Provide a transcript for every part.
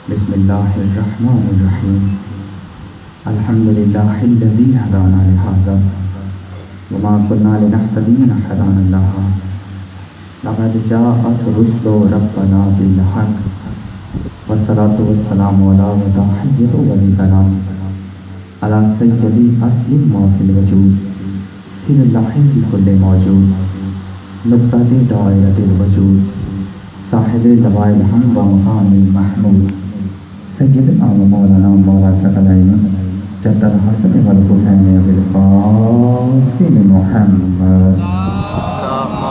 بسم الله الرحمن الرحيم الحمد لله الذي هدانا لهذا وما كنا لنهتدي أن هدانا الله لقد جاءت رسل ربنا بالحق والصلاة والسلام على متحير ولدنا على سيد أصل ما في الوجود سر الله في كل موجود نقطة دائرة الوجود صاحب لواء الحمد ومقام المحمود سیدنا و مولانا مولا ثقلین جد الحسن والحسین بالقاسم محمد اللهم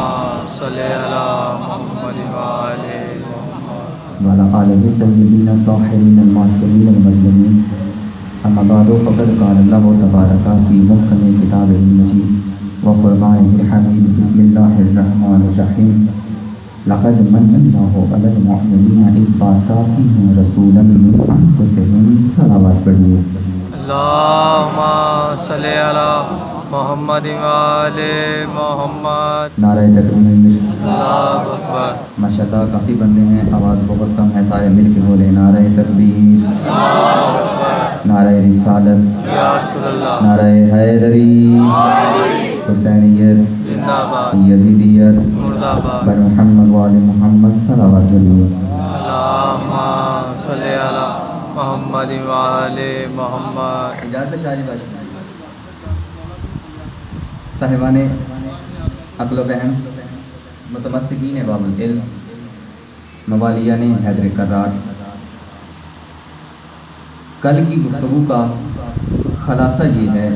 صل على محمد وعلى آله الطيبين الطاهرين المعصومين المظلومين أما بعد فقد قال الله تبارك في محكم كتابه المجيد وفرقانه الحميد بسم الله الرحمن الرحيم لقد من الله على المؤمنين إذ بعث فيهم رسولا من أنفسهم صلوات پڑھیے اللهم صل على محمد وآل محمد نعرہ تکبیر اللہ اکبر ماشاءاللہ کافی بندے ہیں آواز بہت کم ہے سارے مل کے بولے نعرہ تکبیر نعرہ رسالت یا رسول اللہ نعرہ حیدری حسینیت زندہ باد یزیدیت مرد آباد بر محمد وآل محمد صلوات پڑھیے اللهم صل على محمد وآل محمد اجازت شاہی بھائی صاحبان عقل و فہم متمسکین باب العلم موالیان حیدر کرار کل کی گفتگو کا خلاصہ یہ ہے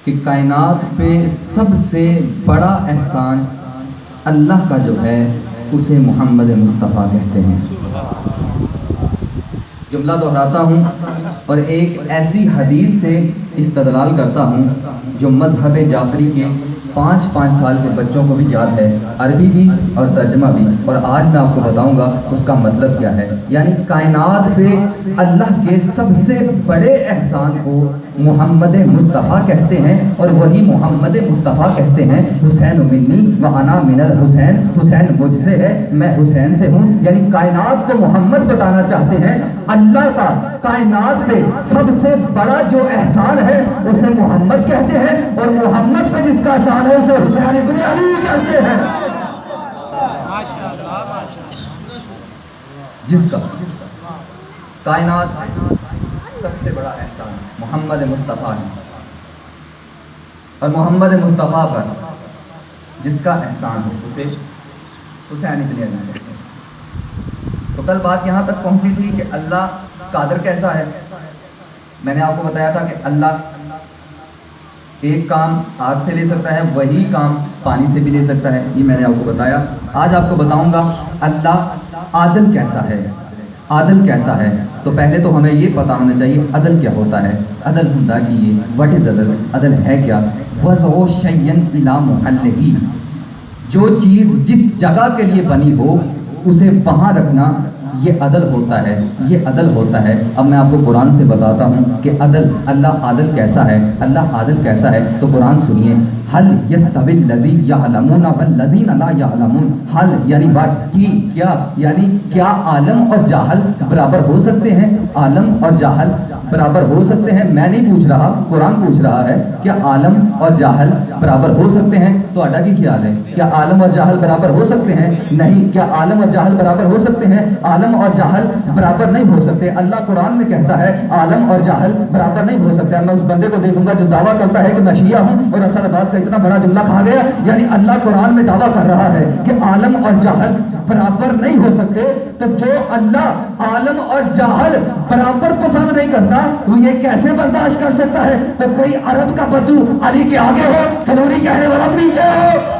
کہ کائنات پہ سب سے بڑا احسان اللہ کا جو ہے اسے محمد مصطفیٰ کہتے ہیں جملہ دہراتا ہوں اور ایک ایسی حدیث سے استدلال کرتا ہوں جو مذہب جعفری کے 5 سال کے بچوں کو بھی یاد ہے عربی بھی اور ترجمہ بھی اور آج میں آپ کو بتاؤں گا اس کا مطلب کیا ہے یعنی کائنات پہ اللہ کے سب سے بڑے احسان کو محمد مصطفیٰ کہتے ہیں اور وہی محمد مصطفیٰ کہتے ہیں حسین منی و انا من الحسین حسین مجھ سے ہے میں حسین سے ہوں یعنی کائنات کو محمد بتانا چاہتے ہیں اللہ کا کائنات پہ سب سے بڑا جو احسان ہے اسے محمد کہتے ہیں اور محمد پہ جس کا احسان ہے اسے حسین ابن علی کہتے ہیں جس کا کائنات سب سے بڑا احسان محمد مصطفیٰ ہے اور محمد مصطفیٰ پر جس کا احسان ہو اسے حسین ابن علی کہتے ہیں تو کل بات یہاں تک پہنچی تھی کہ اللہ قادر کیسا ہے میں نے آپ کو بتایا تھا کہ اللہ ایک کام آگ سے لے سکتا ہے وہی کام پانی سے بھی لے سکتا ہے یہ میں نے آپ کو بتایا آج آپ کو بتاؤں گا اللہ عادل کیسا ہے عادل کیسا ہے تو پہلے تو ہمیں یہ پتہ ہونا چاہیے عدل کیا ہوتا ہے عدل ہندا کی یہ وٹ از عدل عدل ہے کیا وضع شیئن الی محلہ جو چیز جس جگہ کے لیے بنی ہو اسے وہاں رکھنا یہ عدل ہوتا ہے یہ عدل ہوتا ہے اب میں آپ کو قرآن سے بتاتا ہوں کہ عدل اللہ عادل کیسا ہے اللہ عادل کیسا ہے تو قرآن سنیے حل یستوی الذی یعلمون والذین لا یعلمون حل یعنی بات کی کیا یعنی کیا عالم اور جاہل برابر ہو سکتے ہیں عالم اور جاہل برابر ہو سکتے ہیں میں نہیں پوچھ رہا قرآن پوچھ رہا ہے کیا عالم اور جاہل برابر ہو سکتے ہیں تو اڈا کی خیال ہے کیا عالم اور جاہل برابر ہو سکتے ہیں نہیں کیا عالم اور جاہل برابر ہو سکتے ہیں عالم اور جاہل برابر نہیں ہو سکتے اللہ قرآن میں کہتا ہے عالم اور جاہل برابر نہیں ہو سکتے میں اس بندے کو دیکھوں گا جو دعویٰ کرتا ہے کہ میں شیعہ ہوں اور اثر عباس کا اتنا بڑا جملہ کہا گیا یعنی اللہ قرآن میں دعویٰ کر رہا ہے کہ عالم اور جاہل برابر نہیں ہو سکتے تو جو اللہ عالم اور جاہل برابر پسند نہیں کرتا وہ یہ کیسے برداشت کر سکتا ہے تو کوئی عرب کا بدو علی کے آگے ہو سلوری کہنے والا پیچھے ہو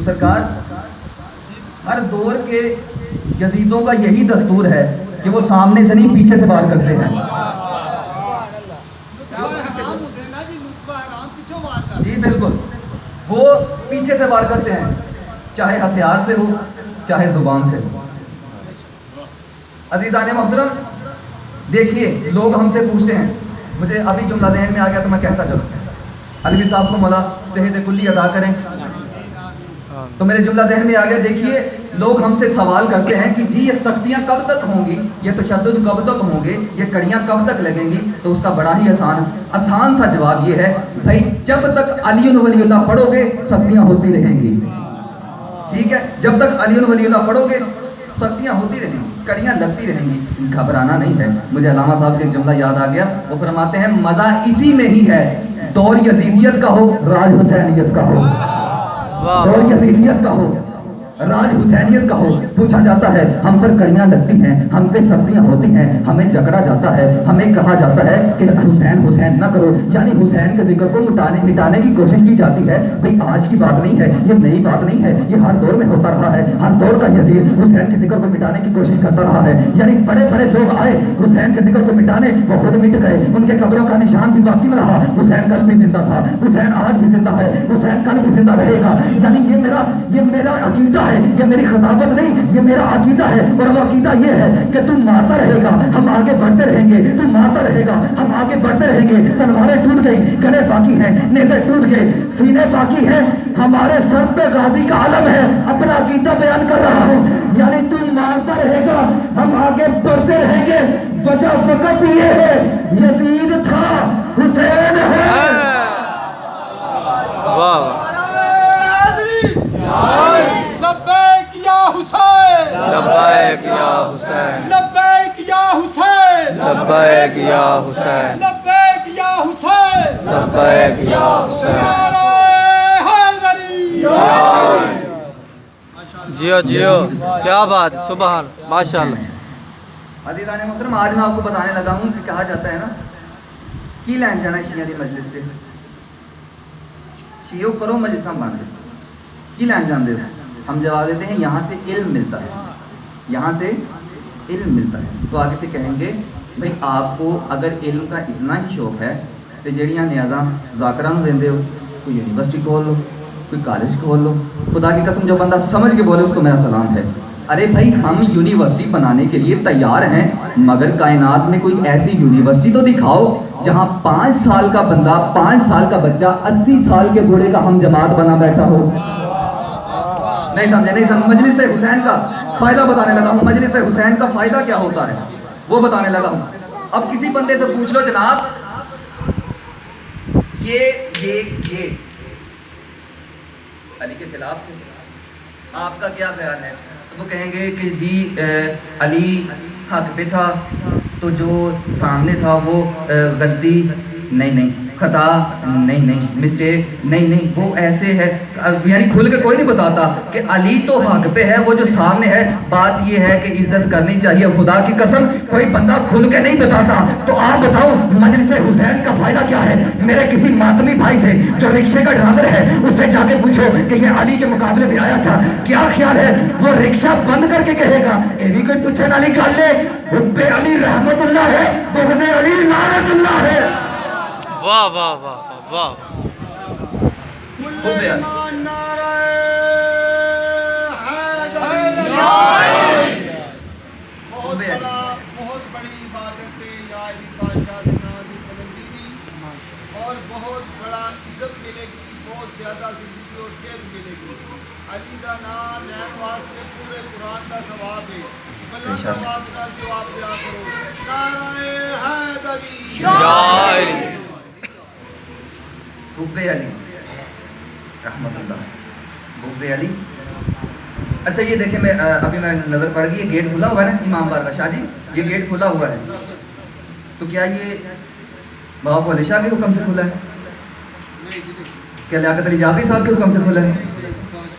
تو سرکار ہر دور کے یزیدوں کا یہی دستور ہے کہ وہ سامنے سے نہیں پیچھے سے وار کرتے ہیں. جی بالکل, وہ پیچھے سے وار کرتے ہیں, چاہے ہتھیار سے ہو چاہے زبان سے ہو. عزیزان محترم, دیکھیے لوگ ہم سے پوچھتے ہیں, مجھے ابھی جملہ ذہن میں آ گیا تو میں کہتا چلوں. علوی صاحب کو مولا صحت کلی ادا کریں. تو میرے جملہ ذہن میں آ گیا. دیکھیے لوگ ہم سے سوال کرتے ہیں کہ جی یہ سختیاں کب تک ہوں گی, یہ تشدد کب تک ہوں گے, یہ کڑیاں کب تک لگیں گی. تو اس کا بڑا ہی آسان سا جواب یہ ہے, بھائی جب تک علی ولی اللہ پڑھو گے سختیاں ہوتی رہیں گی. ٹھیک ہے, جب تک علی ولی اللہ پڑھو گے سختیاں ہوتی رہیں گی, کڑیاں لگتی رہیں گی, گھبرانا نہیں ہے. مجھے علامہ صاحب کا ایک جملہ یاد آ گیا, وہ فرماتے ہیں مزہ اسی میں ہی ہے, دور یزیدیت کا ہو راج حسینیت کا ہو, دور یزیدیت کا ہو راج حسینیت کا ہو. پوچھا جاتا ہے ہم پر کڑیاں لگتی ہیں, ہم پہ سختیاں ہوتی ہیں, ہمیں جکڑا جاتا ہے, ہمیں کہا جاتا ہے کہ حسین حسین نہ کرو, یعنی حسین کے ذکر کو مٹانے کی کوشش کی جاتی ہے. بھئی آج کی بات نہیں ہے, یہ نئی بات نہیں ہے, یہ ہر دور میں ہوتا رہا ہے. ہر دور کا یزید حسین کے ذکر کو مٹانے کی کوشش کرتا رہا ہے. یعنی بڑے بڑے لوگ آئے حسین کے ذکر کو مٹانے, وہ خود مٹ گئے, ان کے قبروں کا نشان بھی باقی میں رہا. حسین کل بھی زندہ تھا, حسین آج بھی زندہ ہے, حسین کل بھی زندہ رہے گا. یعنی یہ میرا عقیدہ ہے, یہ میری خطابت نہیں, یہ میرا عقیدہ ہے. اور وہ عقیدہ یہ ہے کہ تم مارتا رہے گا, ہم آگے بڑھتے رہیں گے. تم مارتا رہے گا, ہم آگے بڑھتے رہیں گے. تلواریں ٹوٹ گئی, گلے باقی ہیں, نیزے ٹوٹ گئے, سینے باقی ہیں, ہمارے سر پہ غازی کا علم ہے. اپنا عقیدہ بیان کر رہا ہوں. یعنی تم مارتا رہے گا, ہم آگے بڑھتے رہیں گے. وجہ فقط یہ ہے یزید تھا, حسین ہے. لبیک یا حسین, لبیک یا حسین, لبیک یا حسین, لبیک یا حسین, لبیک یا حسین, لبیک یا حسین. نعرہ حیدری. جیو جیو, کیا بات, سبحان, ماشاءاللہ. عزیزان محترم, آج میں آپ کو بتانے لگا ہوں کہ کہا جاتا ہے نا کی لین جانا شیعہ دی مجلس سے, شیعوں کرو مجلساں بند, کی لین جان دے. ہم جواب دیتے ہیں یہاں سے علم ملتا ہے, یہاں سے علم ملتا ہے. تو آگے سے کہیں گے بھائی آپ کو اگر علم کا اتنا ہی شوق ہے تو جڑیاں نیازاں ذاکراں نوں دیندے ہو, کوئی یونیورسٹی کھول لو, کوئی کالج کھول لو. خدا کی قسم جو بندہ سمجھ کے بولے اس کو میرا سلام ہے. ارے بھائی ہم یونیورسٹی بنانے کے لیے تیار ہیں, مگر کائنات میں کوئی ایسی یونیورسٹی تو دکھاؤ جہاں 5 سال کا بندہ, 5 سال کا بچہ 80 سال کے بوڑھے کا ہم جماعت بنا بیٹھا ہو. نہیں سمجھے, نہیں سمجھے. مجلس حسین کا فائدہ بتانے لگا ہوں, مجلس حسین کا فائدہ کیا ہوتا ہے وہ بتانے لگا ہوں. اب کسی بندے سے پوچھ لو جناب یہ علی کے خلاف تھے, آپ کا کیا خیال ہے؟ تو وہ کہیں گے کہ جی علی حق پہ تھا, تو جو سامنے تھا وہ غلطی نہیں, خطا نہیں, مسٹیک نہیں, وہ ایسے ہے. یعنی کھل کے کوئی نہیں بتاتا کہ علی تو حق پہ ہے, وہ جو سامنے ہے. بات یہ ہے کہ عزت کرنی چاہیے. خدا کی قسم کوئی بندہ کھل کے نہیں بتاتا. تو آپ بتاؤ مجلس حسین کا فائدہ کیا ہے؟ میرے کسی ماتمی بھائی سے جو رکشے کا ڈرائیور ہے اس سے جا کے پوچھو کہ یہ علی کے مقابلے میں آیا تھا, کیا خیال ہے؟ وہ رکشہ بند کر کے کہے گا یہ بھی کوئی پوچھنے والی گل ہے, حب علی رحمت اللہ ہے, بغض علی لعنت اللہ ہے. واہ واہ واہ واہ. بہت بڑی عبادت ہے یا علی بادشاہ دی نام دی بلندی دی, اور بہت بڑا عزت ملے گی, بہت زیادہ زندگی اور صحت ملے گی. علی دا نام لین واسطے پورے قرآن دا ثواب ہے. بلند آواز نال جواب دیا کرو, نعرہ حیدری. حب علی رحمت اللہ, حب علی. اچھا یہ دیکھیں, میں ابھی میں نظر پڑ گئی, یہ گیٹ کھلا ہوا ہے نا امام بار کا. شاہ جی یہ گیٹ کھلا ہوا ہے, تو کیا یہ بابا علی شاہ کے حکم سے کھلا ہے؟ کیا لیاقت علی جعفری صاحب کے حکم سے کھلا ہے؟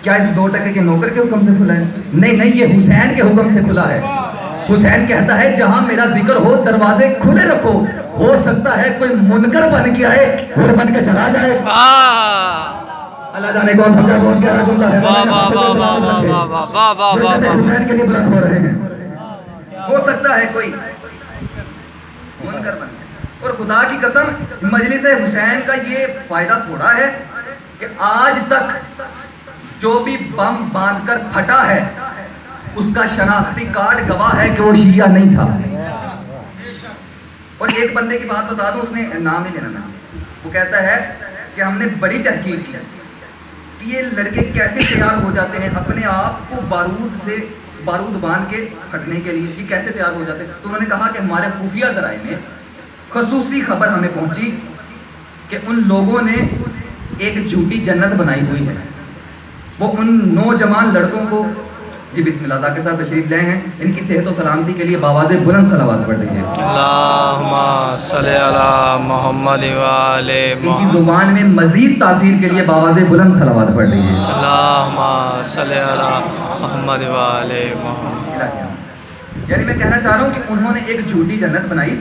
کیا اس 2 ٹکے کے نوکر کے حکم سے کھلا ہے؟ نہیں, یہ حسین کے حکم سے کھلا ہے. حسین کہتا ہے جہاں میرا ذکر ہو دروازے کھلے رکھو, ہو سکتا ہے کوئی منکر بن کے آئے, ہر بن کے چلا جائے. اللہ جانے کون سمجھا بہت گہرا جملہ ہے واہ واہ واہ واہ واہ واہ واہ واہ جو واہ عزت واہ حسین کے لیے بلند ہو رہے ہیں ہو سکتا ہے کوئی منکر بن جائے. اور خدا کی قسم مجلس حسین کا یہ فائدہ تھوڑا ہے کہ آج تک جو بھی بم باندھ کر پھٹا ہے اس کا شناختی کارڈ گواہ ہے کہ وہ شیعہ نہیں تھا. اور ایک بندے کی بات بتا دوں, اس نے نام نہیں لینا میں, وہ کہتا ہے کہ ہم نے بڑی تحقیق کی کہ یہ لڑکے کیسے تیار ہو جاتے ہیں اپنے آپ کو بارود باندھ کے پھٹنے کے لیے, یہ کیسے تیار ہو جاتے ہیں. تو انہوں نے کہا کہ ہمارے خفیہ ذرائع میں خصوصی خبر ہمیں پہنچی کہ ان لوگوں نے ایک جھوٹی جنت بنائی ہوئی ہے. وہ ان نوجوان لڑکوں کو, جی بسم اللہ ذاکر صاحب تشریف لے ہیں, ان کی صحت و سلامتی کے لیے باواز بلند صلوات پڑھ دیجیے. اللہم صلی علی محمد و آل ان کی محمد. زبان میں مزید تاثیر کے لیے باواز بلند صلوات پڑھ دیجیے. اللہم صلی علی محمد و آل محمد. یعنی میں کہنا چاہ رہا ہوں کہ انہوں نے ایک جھوٹی جنت بنائی.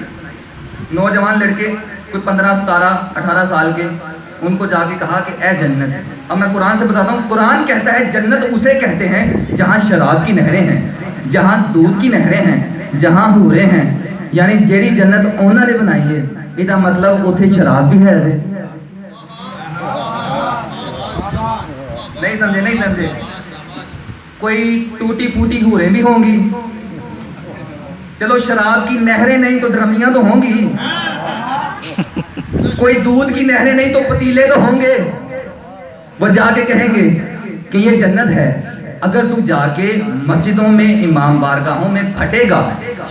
نوجوان لڑکے کوئی 15 17 18 سال کے, ان کو جا کے کہا کہ اے جنت. اب میں قرآن سے بتاتا ہوں, قرآن کہتا ہے جنت اسے کہتے ہیں جہاں شراب کی نہریں ہیں, جہاں دودھ کی نہریں ہیں, جہاں حوریں ہیں. یعنی جیڑی جنت انہوں نے بنائی ہے یہ مطلب اتنے شراب بھی ہے. نہیں سمجھے. کوئی ٹوٹی پھوٹی حوریں بھی ہوں گی, چلو شراب کی نہریں نہیں تو ڈرمیاں تو ہوں گی, کوئی دودھ کی نہریں نہیں تو پتیلے تو ہوں گے. وہ جا کے کہیں گے کہ یہ جنت ہے. اگر تو جا کے مسجدوں میں امام بارگاہوں میں پھٹے گا,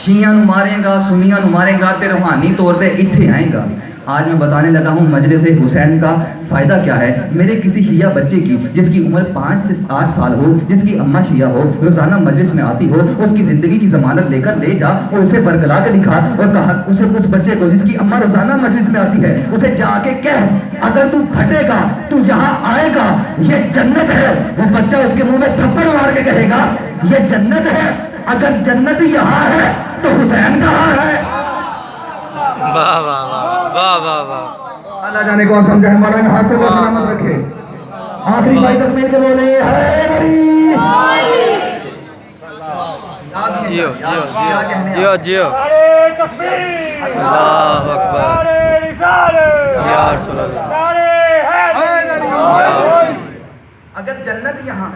شیعہ نو مارے گا, سنیاں نو مارے گا, تے روحانی طور پہ اتھے آئیں گا. آج میں بتانے لگا ہوں مجلس حسین کا فائدہ کیا ہے. میرے کسی شیعہ بچے کی جس کی عمر 5 سے 8 سال ہو, جس کی اماں شیعہ ہو, روزانہ مجلس میں آتی ہو, اس کی زندگی کی ضمانت لے کر لے جا اور اسے برگلا کے دکھا اور کہا اسے کچھ بچے کو جس کی اماں روزانہ مجلس میں آتی ہے, اسے جا کے کہہ اگر تو پھٹے گا, تو جہاں آئے گا یہ جنت ہے. وہ بچہ اس کے منہ میں تھپڑ مار کے کہے گا یہ جنت ہے. اگر جنت یہاں ہے تو حسین کہاں ہے؟ واہ واہ واہ واہ واہ واہ. اللہ جانے کون سمجھا ہے. مولانا ہاتھوں کو سلامت رکھے. آخری بھائی تک مل کے بولے ہے بڑی. جیو جیو جیو جیو. اللہ اکبر یا رسول اللہ. اگر جنت یہاں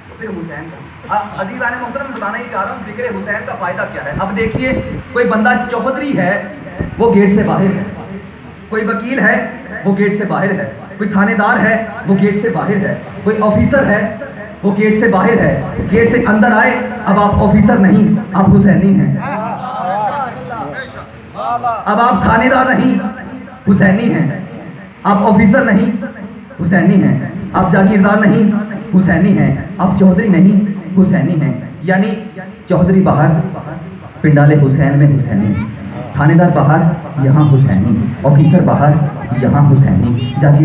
تو پھر حسین کا. عزیزان محترم بتانا ہی چاہ رہا ہوں ذکر حسین کا فائدہ کیا ہے. اب دیکھیے کوئی بندہ چوہدری ہے وہ گیٹ سے باہر ہے, کوئی وکیل ہے وہ گیٹ سے باہر ہے, کوئی تھانے دار ہے وہ گیٹ سے باہر ہے, کوئی آفیسر ہے وہ گیٹ سے باہر ہے. گیٹ سے اندر آئے, اب آپ آفیسر نہیں, آپ حسینی ہیں. اب آپ تھانے دار نہیں, حسینی ہیں. آپ آفیسر نہیں, حسینی ہیں. آپ جاگیردار نہیں, حسینی ہیں. آپ چودھری نہیں, حسینی ہیں. یعنی چودھری باہر, پنڈالے حسین میں حسینی, تھانے دار باہر یہاں حسینی, آفیسر باہر یہاں حسینی, جاگیر